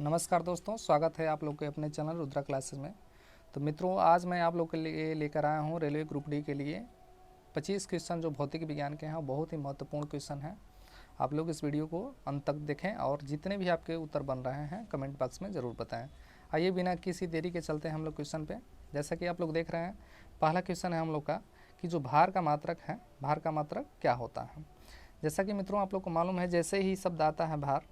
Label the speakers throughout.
Speaker 1: नमस्कार दोस्तों, स्वागत है आप लोग के अपने चैनल रुद्रा क्लासेस में। तो मित्रों, आज मैं आप लोग के लिए लेकर आया हूँ रेलवे ग्रुप डी के लिए 25 क्वेश्चन जो भौतिक विज्ञान के हैं। बहुत ही महत्वपूर्ण क्वेश्चन हैं। आप लोग इस वीडियो को अंत तक देखें और जितने भी आपके उत्तर बन रहे हैं कमेंट बॉक्स में ज़रूर बताएँ। आइए बिना किसी देरी के चलते हैं हम लोग क्वेश्चन पर। जैसा कि आप लोग देख रहे हैं, पहला क्वेश्चन है हम लोग का कि जो भार का मात्रक है, भार का मात्रक क्या होता है। जैसा कि मित्रों आप लोग को मालूम है, जैसे ही शब्द आता है भार,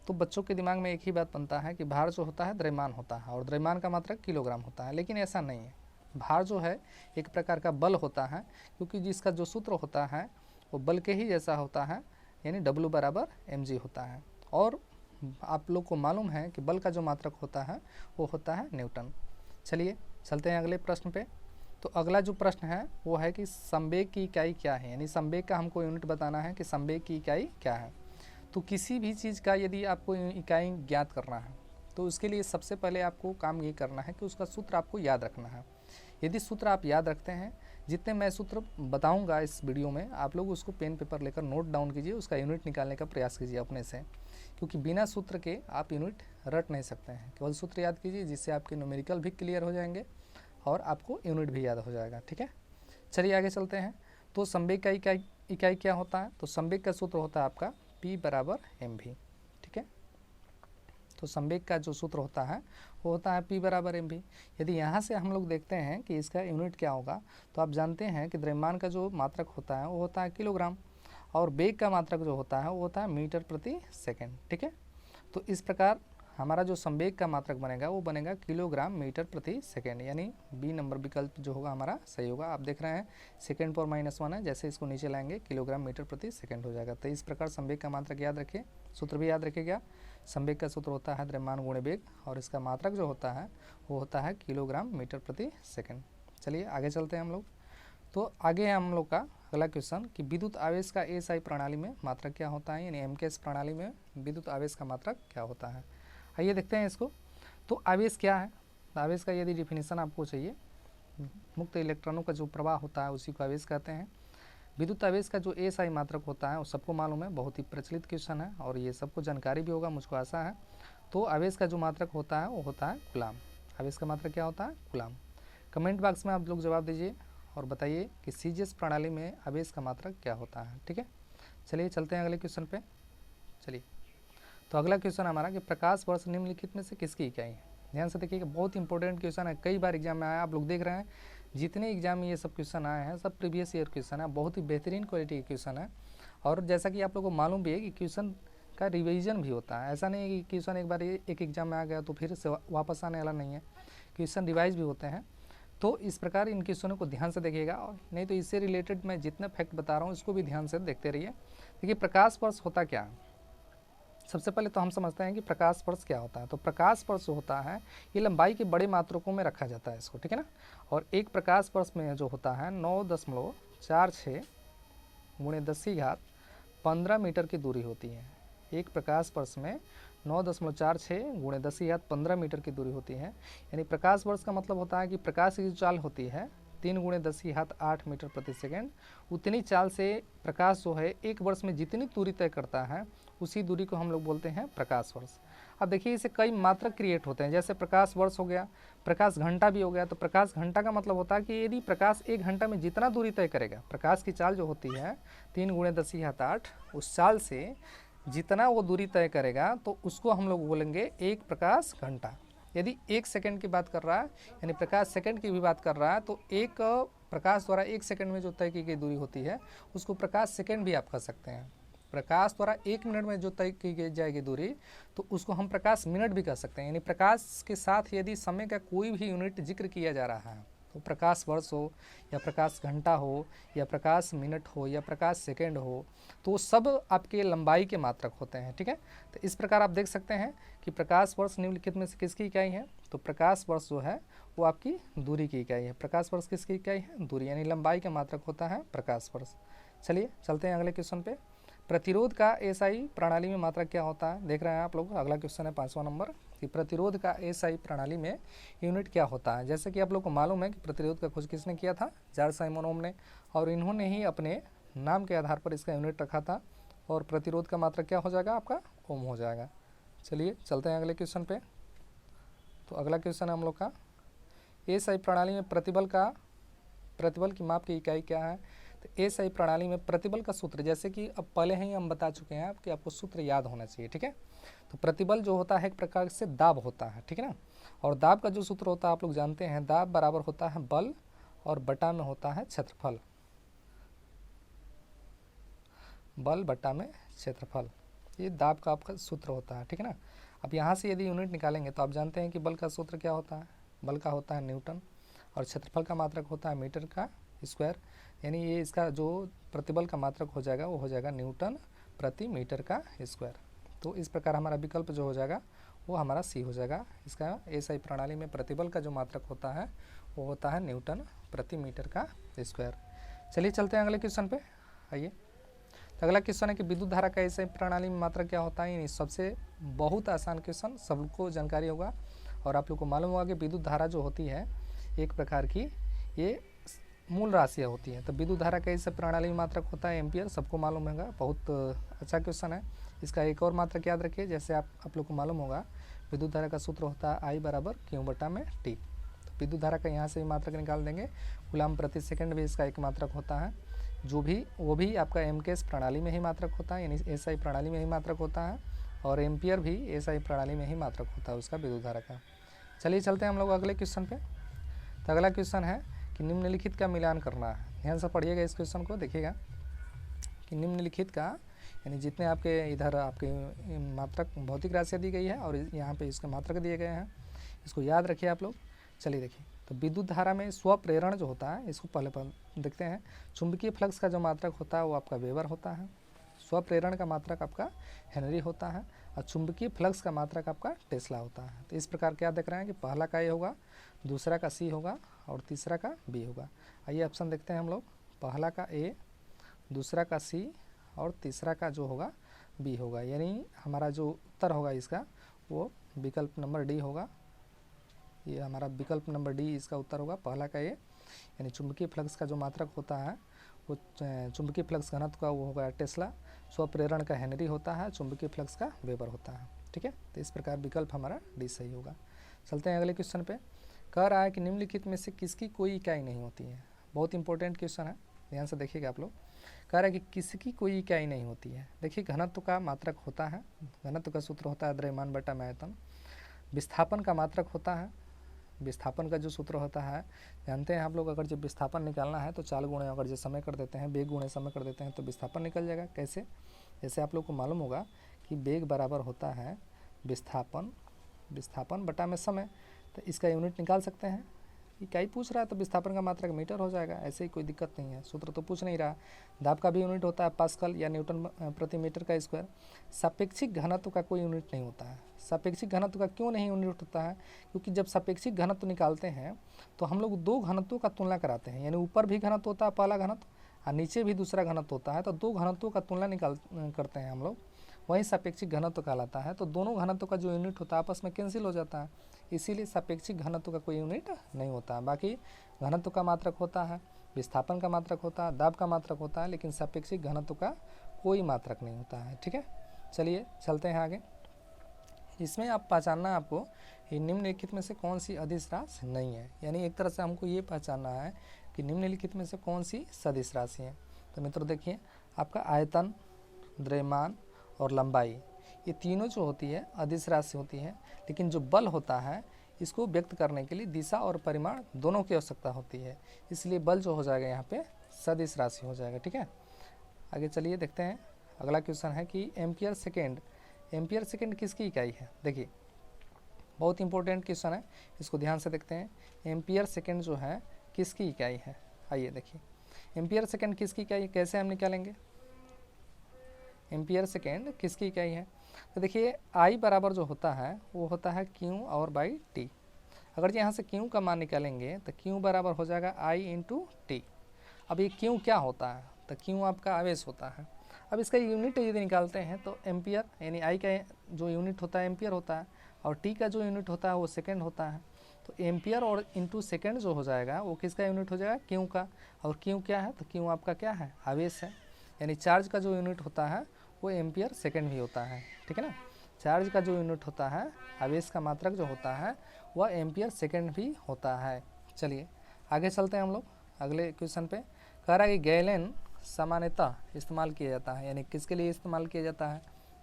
Speaker 1: तो बच्चों के दिमाग में एक ही बात बनता है कि भार जो होता है द्रव्यमान होता है और द्रव्यमान का मात्रक किलोग्राम होता है। लेकिन ऐसा नहीं है। भार जो है एक प्रकार का बल होता है, क्योंकि जिसका जो सूत्र होता है वो बल के ही जैसा होता है, यानी W बराबर mg होता है। और आप लोग को मालूम है कि बल का जो मात्रक होता है वो होता है न्यूटन। चलिए चलते हैं अगले प्रश्न पे। तो अगला जो प्रश्न है वो है कि संवेग की इकाई क्या है, यानी संवेग का हमको यूनिट बताना है कि संवेग की इकाई क्या है। तो किसी भी चीज़ का यदि आपको इकाई ज्ञात करना है तो उसके लिए सबसे पहले आपको काम ये करना है कि उसका सूत्र आपको याद रखना है। यदि सूत्र आप याद रखते हैं, जितने मैं सूत्र बताऊंगा इस वीडियो में, आप लोग उसको पेन पेपर लेकर नोट डाउन कीजिए, उसका यूनिट निकालने का प्रयास कीजिए अपने से, क्योंकि बिना सूत्र के आप यूनिट रट नहीं सकते हैं। केवल सूत्र याद कीजिए, जिससे आपके न्यूमेरिकल भी क्लियर हो जाएंगे और आपको यूनिट भी याद हो जाएगा। ठीक है, चलिए आगे चलते हैं। तो संवेग का इकाई क्या होता है? तो संवेग का सूत्र होता है आपका P बराबर mv। ठीक है, तो संवेग का जो सूत्र होता है वो होता है P बराबर mv। यदि यहाँ से हम लोग देखते हैं कि इसका यूनिट क्या होगा, तो आप जानते हैं कि द्रव्यमान का जो मात्रक होता है वो होता है किलोग्राम, और वेग का मात्रक जो होता है वो होता है मीटर प्रति सेकेंड। ठीक है, तो इस प्रकार हमारा जो संवेग का मात्रक बनेगा वो बनेगा किलोग्राम मीटर प्रति सेकेंड, यानी बी नंबर विकल्प जो होगा हमारा सही होगा। आप देख रहे हैं सेकेंड पर -1 है, जैसे इसको नीचे लाएंगे किलोग्राम मीटर प्रति सेकेंड हो जाएगा। तो इस प्रकार संवेग का मात्रक याद रखिए, सूत्र भी याद रखिएगा। संवेग का सूत्र होता है द्रव्यमान गुणे वेग, और इसका मात्रक जो होता है वो होता है किलोग्राम मीटर प्रति सेकेंड। चलिए आगे चलते हैं हम लोग। तो आगे है हम लोग का अगला क्वेश्चन कि विद्युत आवेश का एसआई प्रणाली में मात्रक क्या होता है, यानी एमकेएस प्रणाली में विद्युत आवेश का मात्रक क्या होता है। आइए देखते हैं इसको। तो आवेश क्या है? आवेश का यदि डिफिनीशन आपको चाहिए, मुक्त इलेक्ट्रॉनों का जो प्रवाह होता है उसी को आवेश कहते हैं। विद्युत आवेश का जो एसआई मात्रक होता है वो सबको मालूम है, बहुत ही प्रचलित क्वेश्चन है और ये सबको जानकारी भी होगा, मुझको आशा है। तो आवेश का जो मात्रक होता है वो होता है कूलाम। आवेश का मात्रक क्या होता है? कूलाम। कमेंट बॉक्स में आप लोग जवाब दीजिए और बताइए कि सीजीएस प्रणाली में आवेश का मात्रक क्या होता है। ठीक है, चलिए चलते हैं अगले क्वेश्चन पे। चलिए, तो अगला क्वेश्चन हमारा कि प्रकाश वर्ष निम्नलिखित में से किसकी इकाई है। ध्यान से देखिएगा, बहुत इंपॉर्टेंट क्वेश्चन है, कई बार एग्जाम में आया। आप लोग देख रहे हैं जितने एग्जाम में ये सब क्वेश्चन आए हैं सब प्रीवियस ईयर क्वेश्चन है, बहुत ही बेहतरीन क्वालिटी के क्वेश्चन है। और जैसा कि आप लोग को मालूम भी है कि क्वेश्चन का रिवीजन भी होता है। ऐसा नहीं है कि क्वेश्चन एक बार एक एग्जाम में आ गया तो फिर से वापस आने वाला नहीं है, क्वेश्चन रिवाइज भी होते हैं। तो इस प्रकार इन क्वेश्चनों को ध्यान से देखिएगा, और नहीं तो इससे रिलेटेड मैं जितना फैक्ट बता रहा हूँ इसको भी ध्यान से देखते रहिए। देखिए, प्रकाश वर्ष होता क्या है। सबसे पहले तो हम समझते हैं कि प्रकाश वर्ष क्या होता है। तो प्रकाश वर्ष होता है ये लंबाई के बड़े मात्रकों में रखा जाता है इसको, ठीक है ना। और एक प्रकाश वर्ष में जो होता है 9.46 गुणे 10⁻15 मीटर की दूरी होती है। एक प्रकाश वर्ष में 9.46 गुणे 10⁻15 मीटर की दूरी होती है। यानी प्रकाश वर्ष का मतलब होता है कि प्रकाश की जो चाल होती है 3 गुणे 10⁸ मीटर प्रति सेकेंड, उतनी चाल से प्रकाश जो है एक वर्ष में जितनी दूरी तय करता है उसी दूरी को हम लोग बोलते हैं प्रकाश वर्ष। अब देखिए, इसे कई मात्रक क्रिएट होते हैं, जैसे प्रकाश वर्ष हो गया, प्रकाश घंटा भी हो गया। तो प्रकाश घंटा का मतलब होता है कि यदि प्रकाश एक घंटा में जितना दूरी तय करेगा, प्रकाश की चाल जो होती है 3 गुणे 10⁸, उस चाल से जितना वो दूरी तय करेगा तो उसको हम लोग बोलेंगे एक प्रकाश घंटा। यदि 1 सेकंड की बात कर रहा है, यानी प्रकाश सेकंड की भी बात कर रहा है, तो एक प्रकाश द्वारा 1 सेकंड में जो तय की गई दूरी होती है उसको प्रकाश सेकंड भी आप कह सकते हैं। प्रकाश द्वारा 1 मिनट में जो तय की जाएगी दूरी तो उसको हम प्रकाश मिनट भी कह सकते हैं। यानी प्रकाश के साथ यदि समय का कोई भी यूनिट जिक्र किया जा रहा है, तो प्रकाश वर्ष हो या प्रकाश घंटा हो या प्रकाश मिनट हो या प्रकाश सेकंड हो, तो सब आपके लंबाई के मात्रक होते हैं। ठीक है, तो इस प्रकार आप देख सकते हैं कि प्रकाश वर्ष निम्नलिखित में से किसकी इकाई है। तो प्रकाश वर्ष जो है वो आपकी दूरी की इकाई है। प्रकाश वर्ष किसकी इकाई है? दूरी, यानी लंबाई का मात्रक होता है प्रकाश वर्ष। चलिए चलते हैं अगले क्वेश्चन पे। प्रतिरोध का एसआई प्रणाली में मात्रक क्या होता है। देख रहे हैं आप लोग, अगला क्वेश्चन है 5वां नंबर कि प्रतिरोध का एसआई प्रणाली में यूनिट क्या होता है। जैसे कि आप लोग को मालूम है कि प्रतिरोध का खोज किसने किया था? चार्ल्स साइमन ओम ने, और इन्होंने ही अपने नाम के आधार पर इसका यूनिट रखा था। और प्रतिरोध का मात्रक क्या हो जाएगा आपका? ओम हो जाएगा। चलिए चलते हैं अगले क्वेश्चन पे। तो अगला क्वेश्चन है हम लोग का, एएसआई प्रणाली में प्रतिबल की माप की इकाई क्या है। तो एएसआई प्रणाली में प्रतिबल का सूत्र, जैसे कि अब पहले ही हम बता चुके हैं कि आपको सूत्र याद होना चाहिए, ठीक है। तो प्रतिबल जो होता है एक प्रकार से दाब होता है, ठीक है ना। और दाब का जो सूत्र होता है आप लोग जानते हैं, दाब बराबर होता है बल और बटा में होता है क्षेत्रफल, बल बटा में क्षेत्रफल, ये दाब का आपका सूत्र होता है, ठीक है ना। अब यहाँ से यदि यूनिट निकालेंगे तो आप जानते हैं कि बल का सूत्र क्या होता है, बल का होता है न्यूटन और क्षेत्रफल का मात्रक होता है मीटर का स्क्वायर। यानी ये इसका जो प्रतिबल का मात्रक हो जाएगा वो हो जाएगा न्यूटन प्रति मीटर का स्क्वायर। तो इस प्रकार हमारा विकल्प जो हो जाएगा वो हमारा सी हो जाएगा। इसका एएसआई प्रणाली में प्रतिबल का जो मात्रक होता है वो होता है न्यूटन प्रति मीटर का स्क्वायर। चलिए चलते हैं अगले क्वेश्चन पे, आइए। तो अगला क्वेश्चन है कि विद्युत धारा का एएसआई प्रणाली में मात्रक क्या होता है। सबसे बहुत आसान क्वेश्चन, सबको जानकारी होगा और आप लोग को मालूम होगा कि विद्युत धारा जो होती है एक प्रकार की ये मूल राशियाँ होती हैं। तो विद्युत धारा का एएसआई प्रणाली में मात्रक होता है एम्पियर, सबको मालूम होगा, बहुत अच्छा क्वेश्चन है। इसका एक और मात्रक याद रखिए, जैसे आप लोग को मालूम होगा विद्युत धारा का सूत्र होता है आई बराबर क्यू बटा में टी। तो विद्युत धारा का यहाँ से भी मात्रक निकाल देंगे। कूलम प्रति सेकंड भी इसका एक मात्रक होता है, वो भी आपका एमकेएस प्रणाली में ही मात्रक होता है, यानी एएसआई प्रणाली में ही मात्रक होता है। और एम्पियर भी एएसआई प्रणाली में ही मात्रक होता है उसका विद्युत धारा का। चलिए चलते हैं हम लोग अगले क्वेश्चन पे। तो अगला क्वेश्चन है कि निम्नलिखित का मिलान करना है। ध्यान से पढ़िएगा इस क्वेश्चन को, देखिएगा कि निम्नलिखित का, यानी जितने आपके इधर आपके मात्रक भौतिक राशियाँ दी गई है और यहाँ पे इसके मात्रक दिए गए हैं, इसको याद रखिए आप लोग। चलिए देखिए, तो विद्युत धारा में स्वप्रेरण जो होता है इसको पहले देखते हैं। चुंबकीय फ्लक्स का जो मात्रक होता है वो आपका वेबर होता है, स्वप्रेरण का मात्रक आपका हेनरी होता है और चुंबकीय फ्लक्स का मात्रक आपका टेस्ला होता है। तो इस प्रकार क्या देख रहे हैं कि पहला का ए होगा, दूसरा का सी होगा और तीसरा का बी होगा। आइए ऑप्शन देखते हैं हम लोग, पहला का ए, दूसरा का सी और तीसरा का जो होगा बी होगा। यानी हमारा जो उत्तर होगा इसका वो विकल्प नंबर डी होगा। ये हमारा विकल्प नंबर डी इसका उत्तर होगा, पहला का ए। यानी चुंबकीय फ्लक्स का जो मात्रक होता है वो चुंबकीय फ्लक्स घनत्व का वो होगा टेस्ला, स्वप्रेरण का हेनरी होता है, चुंबकीय फ्लक्स का वेबर होता है, ठीक है। तो इस प्रकार विकल्प हमारा डी सही होगा। चलते हैं अगले क्वेश्चन पे। कह रहा है कि निम्नलिखित में से किसकी कोई इकाई नहीं होती है। बहुत इंपॉर्टेंट क्वेश्चन है, ध्यान से देखिएगा आप लोग। कह रहा है कि किसकी कोई इकाई नहीं होती है। देखिए घनत्व का मात्रक होता है, घनत्व का सूत्र होता है द्रव्यमान बटा में आयतन। विस्थापन का मात्रक होता है, विस्थापन का जो सूत्र होता है जानते हैं आप लोग, अगर जब विस्थापन निकालना है तो 4 गुणे अगर जो समय कर देते हैं, बेग गुणे समय कर देते हैं तो विस्थापन निकल जाएगा। कैसे, जैसे आप लोग को मालूम होगा कि बेग बराबर होता है विस्थापन बटा में समय। तो इसका यूनिट निकाल सकते हैं, इकाई पूछ रहा है तो विस्थापन का मात्रक मीटर हो जाएगा, ऐसे ही कोई दिक्कत नहीं है, सूत्र तो पूछ नहीं रहा। दाब का भी यूनिट होता है पास्कल या न्यूटन प्रति मीटर का स्क्वायर। सापेक्षिक घनत्व का कोई यूनिट नहीं होता है। सापेक्षिक घनत्व का क्यों नहीं यूनिट होता है, क्योंकि जब सापेक्षिक घनत्व निकालते हैं तो हम लोग 2 घनत्वों का तुलना कराते हैं, यानी ऊपर भी घनत्व होता है पहला घनत्व और नीचे भी दूसरा घनत्व होता है, तो 2 घनत्वों का तुलना करते हैं हम लोग, वही सापेक्षिक घनत्व कहलाता है। तो दोनों घनत्व का जो यूनिट होता है आपस में कैंसिल हो जाता है, इसीलिए सापेक्षिक घनत्व का कोई यूनिट नहीं होता है। बाकी घनत्व का मात्रक होता है, विस्थापन का मात्रक होता है, दाब का मात्रक होता है, लेकिन सापेक्षिक घनत्व का कोई मात्रक नहीं होता है, ठीक है। चलिए चलते हैं आगे। इसमें आप पहचानना आपको निम्नलिखित में से कौन सी अदिश राशि नहीं है, यानी एक तरह से हमको ये पहचानना है कि निम्नलिखित में से कौन सी सदिश राशि है। तो मित्रों देखिए, आपका आयतन, द्रव्यमान और लंबाई, ये तीनों जो होती है अदिश राशि होती है, लेकिन जो बल होता है इसको व्यक्त करने के लिए दिशा और परिमाण दोनों की आवश्यकता होती है, इसलिए बल जो हो जाएगा यहाँ पे सदिश राशि हो जाएगा, ठीक है। आगे चलिए देखते हैं, अगला क्वेश्चन है कि एम्पियर सेकेंड किसकी इकाई है। देखिए बहुत इंपॉर्टेंट क्वेश्चन है, इसको ध्यान से देखते हैं। एम्पियर सेकेंड जो है किसकी इकाई है, आइए देखिए एम्पियर सेकेंड किसकी इकाई, कैसे हम निकालेंगे एम्पियर सेकेंड किसकी इकाई है। तो देखिए आई बराबर जो होता है वो होता है क्यू और बाई टी। अगर यहाँ से क्यू का मान निकालेंगे तो क्यू बराबर हो जाएगा आई इंटू टी। अब ये क्यू क्या होता है, तो क्यू आपका आवेश होता है। अब इसका यूनिट यदि निकालते हैं तो एम्पियर, यानी आई का जो यूनिट होता है एम्पियर होता है और टी का जो यूनिट होता है वो सेकेंड होता है। तो एम्पियर और इंटू सेकेंड जो हो जाएगा वो किसका यूनिट हो जाएगा, क्यू का। और क्यू क्या है, तो क्यू आपका क्या है, आवेश है, यानी चार्ज का जो यूनिट होता है वो एम्पियर सेकेंड भी होता है, ठीक है ना। चार्ज का जो यूनिट होता है, आवेश का मात्रक जो होता है वह एम्पियर सेकेंड भी होता है। चलिए आगे चलते हैं हम लोग अगले क्वेश्चन पे। कह रहा है कि गैलन सामान्यतः इस्तेमाल किया जाता है, यानी किसके लिए इस्तेमाल किया जाता है,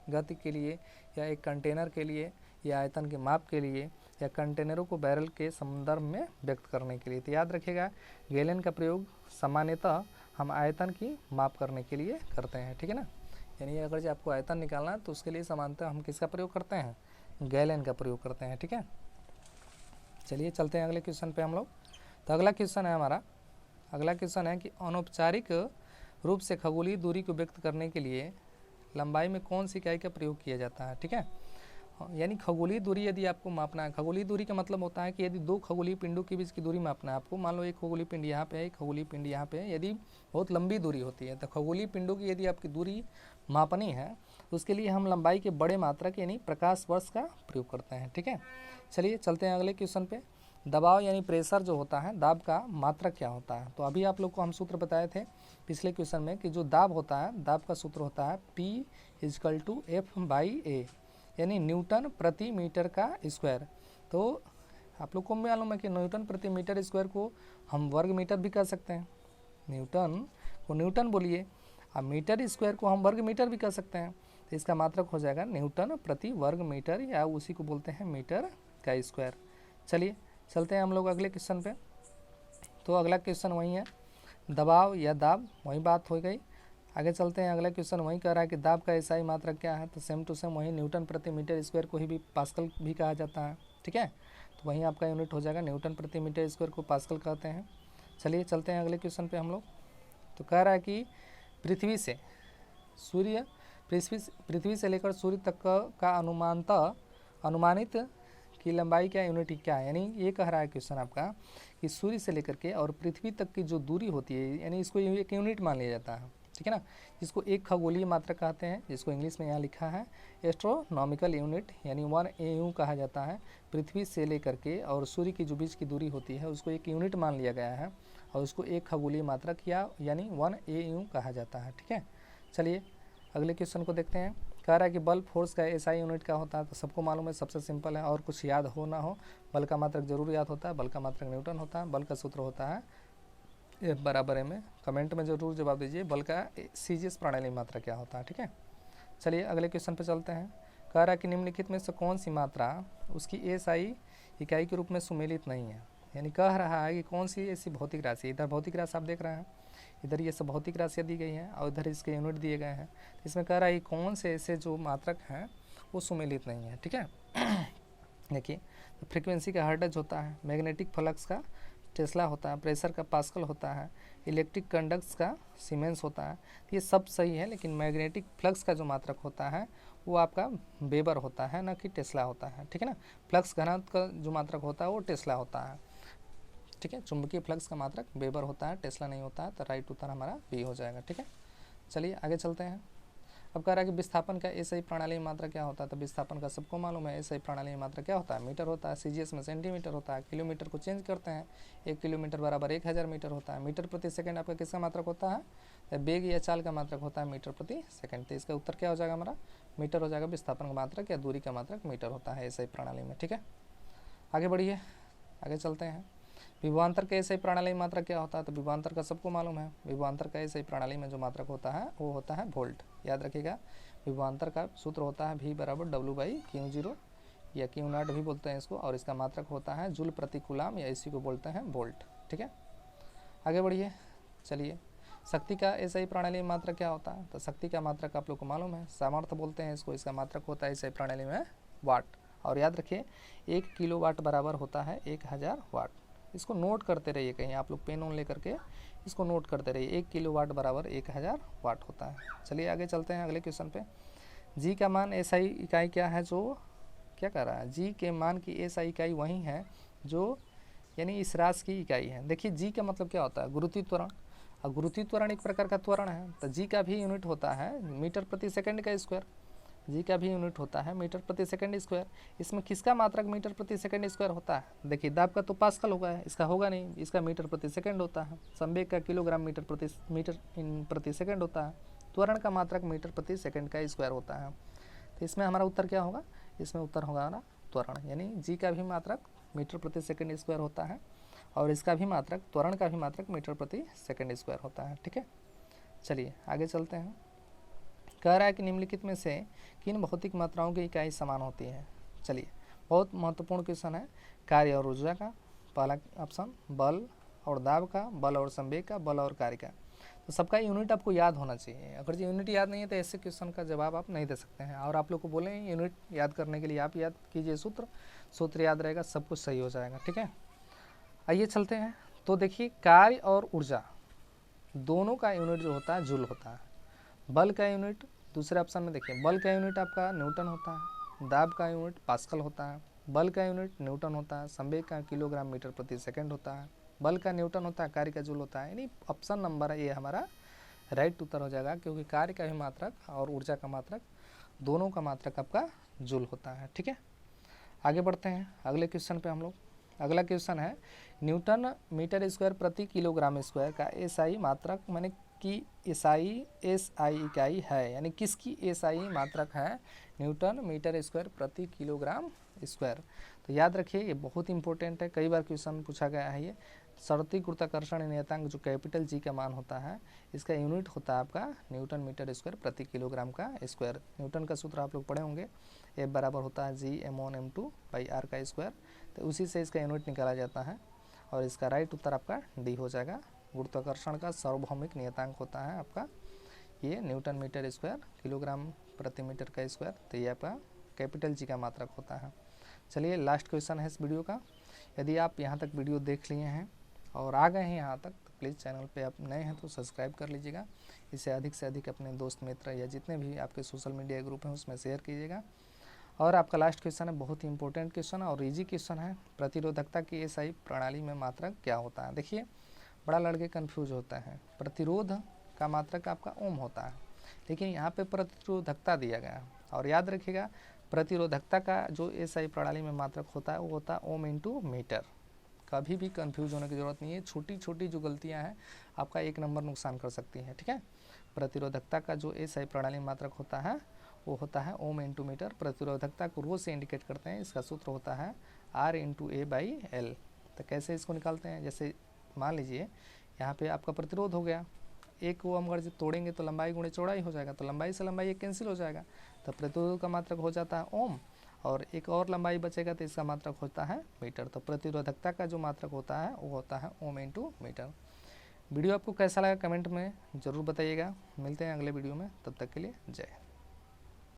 Speaker 1: गति के लिए या एक कंटेनर के लिए या आयतन के माप के लिए या कंटेनरों को बैरल के संदर्भ में व्यक्त करने के लिए। तो याद रखिएगा गैलन का प्रयोग सामान्यतः हम आयतन की माप करने के लिए करते हैं, ठीक है ना। यानी अगर जो आपको आयतन निकालना है तो उसके लिए सामान्यतः हम किसका प्रयोग करते हैं, गैलन का प्रयोग करते हैं, ठीक है। चलिए चलते हैं अगले क्वेश्चन पे हम लोग। तो अगला क्वेश्चन है हमारा, अगला क्वेश्चन है कि अनौपचारिक रूप से खगोलीय दूरी को व्यक्त करने के लिए लंबाई में कौन सी इकाई का प्रयोग किया जाता है, ठीक है। यानी खगोलीय दूरी यदि आपको मापना है, खगोलीय दूरी का मतलब होता है कि यदि दो खगोलीय पिंडों के बीच की दूरी मापना है आपको, मान लो एक खगोलीय पिंड यहाँ पे है, एक खगोलीय पिंड यहाँ पे है, यदि बहुत लंबी दूरी होती है तो खगोलीय पिंडों की यदि आपकी दूरी मापनी है तो उसके लिए हम लंबाई के बड़े मात्रक यानी प्रकाश वर्ष का प्रयोग करते हैं, ठीक है। चलिए चलते हैं अगले क्वेश्चन पे। दबाव यानी प्रेशर जो होता है, दाब का मात्रक क्या होता है। तो अभी आप लोग को हम सूत्र बताए थे पिछले क्वेश्चन में कि जो दाब होता है, दाब का सूत्र होता है P=F/A, यानी न्यूटन प्रति मीटर का स्क्वायर। तो आप लोग को मालूम है कि न्यूटन प्रति मीटर स्क्वायर को हम वर्ग मीटर भी कर सकते हैं, न्यूटन को न्यूटन बोलिए, अब मीटर स्क्वायर को हम वर्ग मीटर भी कर सकते हैं। तो इसका मात्रक हो जाएगा न्यूटन प्रति वर्ग मीटर, या उसी को बोलते हैं मीटर का स्क्वायर। चलिए चलते हैं हम लोग अगले क्वेश्चन पे। तो अगला क्वेश्चन वही है, दबाव या दाब, वही बात हो गई। आगे चलते हैं, अगला क्वेश्चन वही कह रहा है कि दाब का एसआई मात्रक क्या है। तो सेम टू सेम वही न्यूटन प्रति मीटर स्क्वायर को ही भी पास्कल भी कहा जाता है, ठीक है। तो वहीं आपका यूनिट हो जाएगा, न्यूटन प्रति मीटर स्क्वायर को पास्कल कहते हैं। चलिए चलते हैं अगले क्वेश्चन पे हम लोग। तो कह रहा है कि पृथ्वी से सूर्य, पृथ्वी से लेकर सूर्य तक का अनुमानित की लंबाई क्या यूनिट क्या है। यानी ये कह रहा है क्वेश्चन आपका कि सूर्य से लेकर के और पृथ्वी तक की जो दूरी होती है, यानी इसको एक यूनिट मान लिया जाता है, ठीक है ना, जिसको एक खगोलीय मात्रक कहते हैं, जिसको इंग्लिश में यहाँ लिखा है एस्ट्रोनॉमिकल यूनिट, यानी 1 AU कहा जाता है। पृथ्वी से लेकर के और सूर्य की जो बीच की दूरी होती है उसको एक यूनिट मान लिया गया है और उसको एक खगोलीय मात्रक यानी 1 AU कहा जाता है, ठीक है। चलिए अगले क्वेश्चन को देखते हैं। कह रहा है कि बल फोर्स का एसआई यूनिट क्या होता है। तो सबको मालूम है, सबसे सिंपल है, और कुछ याद हो ना हो, बल का मात्रक जरूर याद होता है, बल का मात्रक न्यूटन होता है। बल का सूत्र होता है F=ma। कमेंट में जरूर जवाब दीजिए बल का सीजीएस प्रणाली मात्रा क्या होता है, ठीक है। चलिए अगले क्वेश्चन पे चलते हैं। कह रहा है कि निम्नलिखित में से कौन सी मात्रा उसकी एसआई इकाई के रूप में सुमेलित नहीं है। यानी कह रहा है कि कौन सी ऐसी भौतिक राशि, इधर भौतिक राशि आप देख रहे हैं, इधर ये सब भौतिक राशियाँ दी गई हैं और इधर इसके यूनिट दिए गए हैं। इसमें कह रहा है कि कौन से ऐसे जो मात्रक हैं वो सुमेलित नहीं है, ठीक है। देखिए तो फ्रीक्वेंसी का हर्ट्ज होता है, मैग्नेटिक फ्लक्स का टेस्ला होता है, प्रेशर का पास्कल होता है, इलेक्ट्रिक कंडक्ट्स का सीमेंस होता है। तो ये सब सही है, लेकिन मैग्नेटिक फ्लक्स का जो मात्रक होता है वो आपका वेबर होता है, ना कि टेस्ला होता है, ठीक है ना। फ्लक्स घनत्व का जो मात्रक होता है वो टेस्ला होता है, ठीक है। चुंबकीय फ्लक्स का मात्रक वेबर होता है, टेस्ला नहीं होता है। तो राइट उत्तर हमारा बी हो जाएगा, ठीक है। चलिए आगे चलते हैं। अब कह रहा है कि विस्थापन का एसआई प्रणाली में मात्रा क्या होता है। तो विस्थापन का सबको मालूम है, एसआई प्रणाली में मात्रा क्या होता है, मीटर होता है। सीजीएस में सेंटीमीटर होता है। किलोमीटर को चेंज करते हैं, 1 किलोमीटर बराबर 1000 मीटर होता है। मीटर प्रति सेकंड आपका किसका मात्रक होता है, वेग या चाल का मात्रक होता है, मीटर प्रति सेकंड। तो इसका उत्तर क्या हो जाएगा हमारा, मीटर हो जाएगा। विस्थापन का मात्रक या दूरी का मात्रक मीटर होता है एसआई प्रणाली में, ठीक है। आगे बढ़िए, आगे चलते हैं। विभवांतर का एसआई प्रणाली में मात्रक क्या होता है। तो विभवांतर का सबको मालूम है, विभवांतर का एसआई प्रणाली में जो मात्रक होता है वो होता है वोल्ट। याद रखिएगा, विभवांतर का सूत्र होता है V=W/Q0 या Q0 भी बोलते हैं इसको, और इसका मात्रक होता है जूल प्रति कूलाम, या इसी को बोलते हैं वोल्ट, ठीक है। आगे बढ़िए, चलिए शक्ति का एसआई प्रणाली में मात्रक क्या होता है। तो शक्ति का मात्रक आप लोग को मालूम है, सामर्थ्य बोलते हैं इसको। इसका मात्रक होता है एसआई प्रणाली में वाट। और याद रखिए 1 किलोवाट बराबर होता है 1000 वाट। इसको नोट करते रहिए, कहीं आप लोग पेन ऑन लेकर के इसको नोट करते रहिए, 1 किलोवाट बराबर 1000 वाट होता है। चलिए आगे चलते हैं अगले क्वेश्चन पे। जी का मान एसआई इकाई क्या है, जो क्या कर रहा है, जी के मान की एसआई इकाई वही है जो यानी इस राशि की इकाई है। देखिए जी का मतलब क्या होता है, गुरुत्वीय त्वरण, और गुरुत्वीय त्वरण एक प्रकार का त्वरण है। तो जी का भी यूनिट होता है मीटर प्रति सेकंड का स्क्वायर, जी का भी यूनिट होता है मीटर प्रति सेकंड स्क्वायर। इसमें किसका मात्रक मीटर प्रति सेकंड स्क्वायर होता है। देखिए दाब का तो पास्कल होगा, इसका होगा नहीं, इसका मीटर प्रति सेकंड होता है। संवेग का किलोग्राम मीटर प्रति सेकंड होता है। त्वरण का मात्रक मीटर प्रति सेकंड का स्क्वायर होता है। तो इसमें हमारा उत्तर क्या होगा, इसमें उत्तर होगा हमारा त्वरण, यानी जी का भी मात्रक मीटर प्रति सेकंड स्क्वायर होता है और इसका भी मात्रक, त्वरण का भी मात्रक मीटर प्रति सेकंड स्क्वायर होता है। ठीक है, चलिए आगे चलते हैं। कह रहा है कि निम्नलिखित में से किन भौतिक मात्राओं की इकाई समान होती है। चलिए, बहुत महत्वपूर्ण क्वेश्चन है। कार्य और ऊर्जा का, पहला ऑप्शन, बल और दाब का, बल और संवेग का, बल और कार्य का। तो सबका यूनिट आपको याद होना चाहिए। अगर जो यूनिट याद नहीं है तो ऐसे क्वेश्चन का जवाब आप नहीं दे सकते हैं। और आप लोग को बोले यूनिट याद करने के लिए आप याद कीजिए सूत्र याद रहेगा, सब कुछ सही हो जाएगा। ठीक है, आइए चलते हैं। तो देखिए, कार्य और ऊर्जा दोनों का यूनिट जो होता है जूल होता है। बल का यूनिट दूसरे ऑप्शन में देखिए, बल का यूनिट आपका न्यूटन होता है, दाब का यूनिट पास्कल होता है, बल का यूनिट न्यूटन होता है, संवेग का किलोग्राम मीटर प्रति सेकंड होता है, बल का न्यूटन होता है, कार्य का जूल होता है। यानी ऑप्शन नंबर ये हमारा राइट उत्तर हो जाएगा, क्योंकि कार्य का भी मात्रक और ऊर्जा का मात्रक दोनों का मात्रक आपका जूल होता है। ठीक है, आगे बढ़ते हैं अगले क्वेश्चन पे हम लोग। अगला क्वेश्चन है, न्यूटन मीटर स्क्वायर प्रति किलोग्राम स्क्वायर का एसआई मात्रक, माने कि एसआई इकाई है, यानी किसकी एसआई मात्रक है, न्यूटन मीटर स्क्वायर प्रति किलोग्राम स्क्वायर। तो याद रखिए, ये बहुत इंपॉर्टेंट है, कई बार क्वेश्चन पूछा गया है। ये शर्ती गुरुत्वाकर्षण नियतांक जो कैपिटल जी का मान होता है, इसका यूनिट होता है आपका न्यूटन मीटर स्क्वायर प्रति किलोग्राम का स्क्वायर। न्यूटन का सूत्र आप लोग पढ़े होंगे, F बराबर होता है G/m1m2/r का स्क्वायर। तो उसी से इसका यूनिट निकाला जाता है और इसका राइट उत्तर आपका डी हो जाएगा। गुरुत्वाकर्षण का सार्वभौमिक नियतांक होता है आपका ये न्यूटन मीटर स्क्वायर किलोग्राम प्रति मीटर का स्क्वायर। तो ये आपका कैपिटल जी का मात्रक होता है। चलिए, लास्ट क्वेश्चन है इस वीडियो का। यदि आप यहाँ तक वीडियो देख लिए हैं और आ गए हैं यहाँ तक, तो प्लीज़ चैनल पे आप नए हैं तो सब्सक्राइब कर लीजिएगा। इसे अधिक से अधिक अपने दोस्त मित्र या जितने भी आपके सोशल मीडिया ग्रुप हैं उसमें शेयर कीजिएगा। और आपका लास्ट क्वेश्चन है, बहुत ही इंपॉर्टेंट क्वेश्चन और इजी क्वेश्चन है, प्रतिरोधकता की एसआई प्रणाली में मात्रक क्या होता है। देखिए, बड़ा लड़के कन्फ्यूज होता है। प्रतिरोध का मात्रक आपका ओम होता है, लेकिन यहाँ पे प्रतिरोधकता दिया गया है। और याद रखिएगा, प्रतिरोधकता का जो एसआई प्रणाली में मात्रक होता है वो होता है ओम इंटू मीटर। कभी भी कंफ्यूज होने की ज़रूरत नहीं है। छोटी छोटी जो गलतियां हैं आपका 1 नंबर नुकसान कर सकती हैं। ठीक है, प्रतिरोधकता का जो एसआई प्रणाली में मात्रक होता है वो होता है ओम इंटू मीटर। प्रतिरोधकता को रो से इंडिकेट करते हैं, इसका सूत्र होता है R/A/L। तो कैसे इसको निकालते हैं, जैसे मान लीजिए यहाँ पे आपका प्रतिरोध हो गया, एक को हम अगर जब तोड़ेंगे तो लंबाई गुणे चौड़ाई हो जाएगा, तो लंबाई से लंबाई एक कैंसिल हो जाएगा, तो प्रतिरोध का मात्रक हो जाता है ओम, और एक और लंबाई बचेगा तो इसका मात्रक होता है मीटर। तो प्रतिरोधकता का जो मात्रक होता है वो होता है ओम इंटू मीटर। वीडियो आपको कैसा लगा कमेंट में ज़रूर बताइएगा। मिलते हैं अगले वीडियो में, तब तक के लिए जय हिंद।